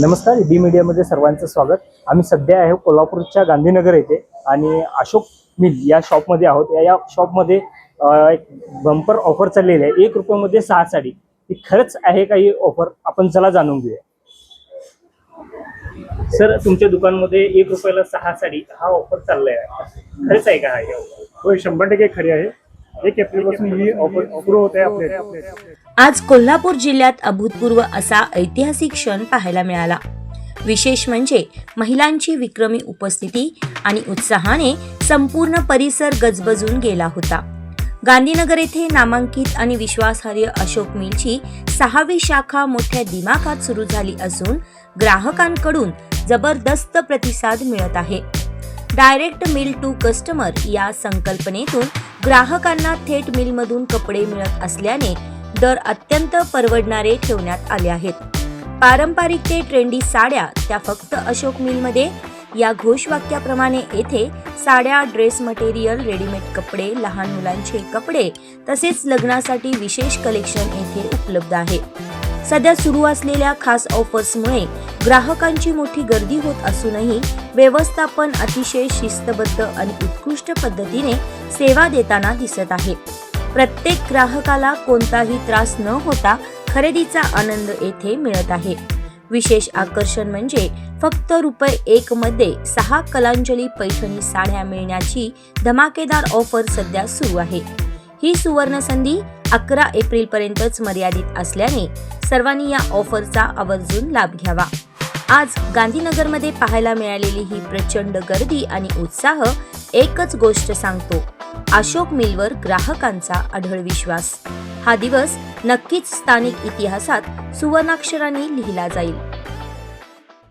नमस्कार, बी मीडियामध्ये सर्वांचं स्वागत। आम्ही सध्या आहे कोल्हापूरच्या गांधीनगर येथे आणि अशोक मिल या शॉपमध्ये आहोत। या शॉपमध्ये एक बंपर ऑफर चाललेली आहे। 1 रुपयामध्ये 6 साडी। ही खरंच आहे का ही ऑफर? आपण चला जाणून घेऊया। सर, तुमच्या दुकानामध्ये 1 रुपयाला 6 साडी हा ऑफर चाललाय, खरंच आहे का? होय, 100% खरी आहे। 1 एप्रिलपासून ही ऑफर सुरू होते आपल्या। आज कोल्हापूर जिल्ह्यात अभूतपूर्व असा ऐतिहासिक क्षण पाहायला मिळाला। विशेष म्हणजे महिलांची विक्रमी उपस्थिती आणि उत्साहाने संपूर्ण परिसर गजबजून गेला होता। गांधीनगर येथे नामांकित आणि विश्वासार्ह अशोक मिलची 6वी शाखा मोठ्या दिमाखात सुरू झाली असून ग्राहकांकडून जबरदस्त प्रतिसाद मिळत आहे। डायरेक्ट मिल टू कस्टमर या संकल्पनेतून ग्राहकांना थेट मिलमधून कपडे मिळत असल्याने दर अत्यंत परवडणारे ठेवण्यात आले आहेत। पारंपरिक ते ट्रेंडी साड्या त्या फक्त अशोक मिलमध्ये या घोषवाक्याप्रमाणे येथे साड्या, ड्रेस मटेरियल, रेडीमेड कपडे, लहान मुलांचे कपडे तसेच लग्नासाठी विशेष कलेक्शन येथे उपलब्ध आहे। सध्या सुरू असलेल्या खास ऑफर्समुळे ग्राहकांची मोठी गर्दी होत असूनही व्यवस्थापन अतिशय शिस्तबद्ध आणि उत्कृष्ट पद्धतीने सेवा देताना दिसत आहे। प्रत्येक ग्राहकाला कोणताही त्रास न होता खरेदीचा आनंद येथे मिळत आहे। विशेष आकर्षण म्हणजे फक्त ₹1 मध्ये 6 कलांजली पैठणी साड्या मिळण्याची धमाकेदार ऑफर सध्या सुरू आहे। ही सुवर्ण संधी 11 एप्रिल पर्यंतच मर्यादित असल्याने सर्वांनी या ऑफरचा आवर्जून लाभ घ्यावा। आज गांधीनगरमध्ये पाहायला मिळालेली ही प्रचंड गर्दी आणि उत्साह एकच गोष्ट सांगतो, अशोक मिलवर ग्राहकांचा अढळ विश्वास। हा दिवस नक्कीच स्थानिक इतिहासात सुवर्णाक्षरांनी लिहिला जाईल।